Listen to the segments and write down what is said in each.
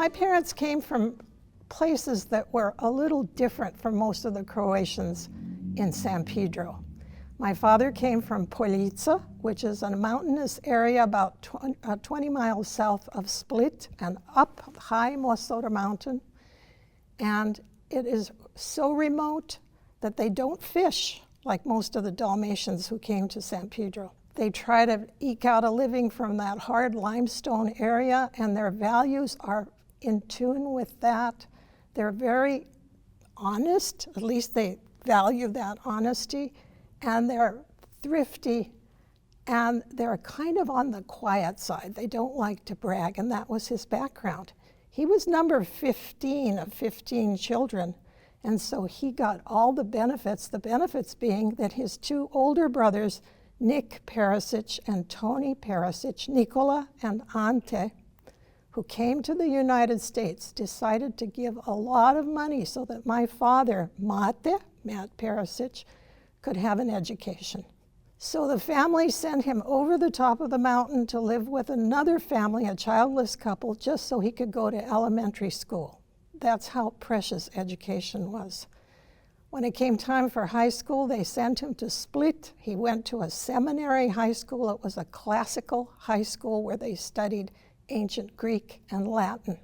My parents came from places that were a little different from most of the Croatians in San Pedro. My father came from Polica, which is a mountainous area about 20 miles south of Split and up high Mosora Mountain. And it is so remote that they don't fish like most of the Dalmatians who came to San Pedro. They try to eke out a living from that hard limestone area, and their values are in tune with that. They're very honest, at least they value that honesty, and they're thrifty, and they're kind of on the quiet side. They don't like to brag, and that was his background. He was number 15 of 15 children, and so he got all the benefits being that his two older brothers, Nick Perisich and Tony Perisich, Nicola and Ante, who came to the United States, decided to give a lot of money so that my father, Matt Perisich, could have an education. So the family sent him over the top of the mountain to live with another family, a childless couple, just so he could go to elementary school. That's how precious education was. When it came time for high school, they sent him to Split. He went to a seminary high school. It was a classical high school where they studied ancient Greek and Latin.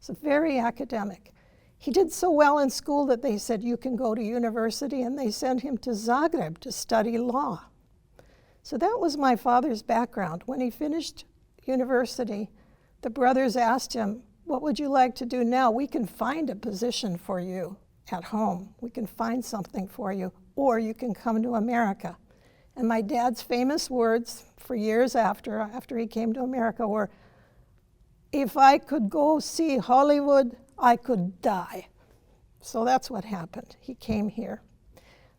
So very academic. He did so well in school that they said, you can go to university, and they sent him to Zagreb to study law. So that was my father's background. When he finished university, the brothers asked him, what would you like to do now? We can find a position for you at home. We can find something for you, or you can come to America. And my dad's famous words for years after he came to America were, if I could go see Hollywood, I could die. So that's what happened. He came here.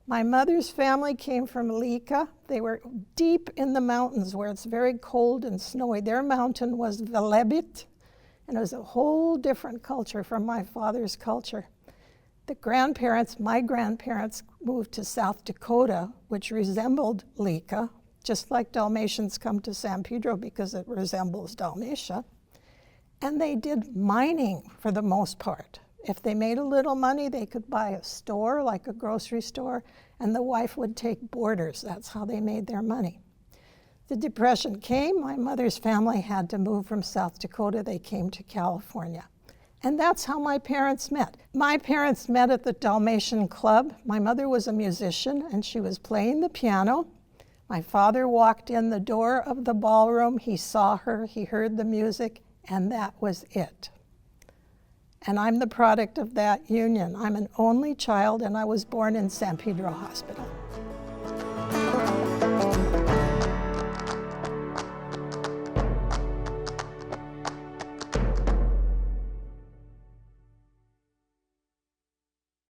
My mother's family came from Lika. They were deep in the mountains where it's very cold and snowy. Their mountain was Velebit, and it was a whole different culture from my father's culture. My grandparents moved to South Dakota, which resembled Lika, just like Dalmatians come to San Pedro because it resembles Dalmatia. And they did mining for the most part. If they made a little money, they could buy a store, like a grocery store, and the wife would take boarders. That's how they made their money. The Depression came. My mother's family had to move from South Dakota. They came to California. And that's how my parents met. My parents met at the Dalmatian Club. My mother was a musician, and she was playing the piano. My father walked in the door of the ballroom. He saw her. He heard the music. And that was it. And I'm the product of that union. I'm an only child, and I was born in San Pedro Hospital.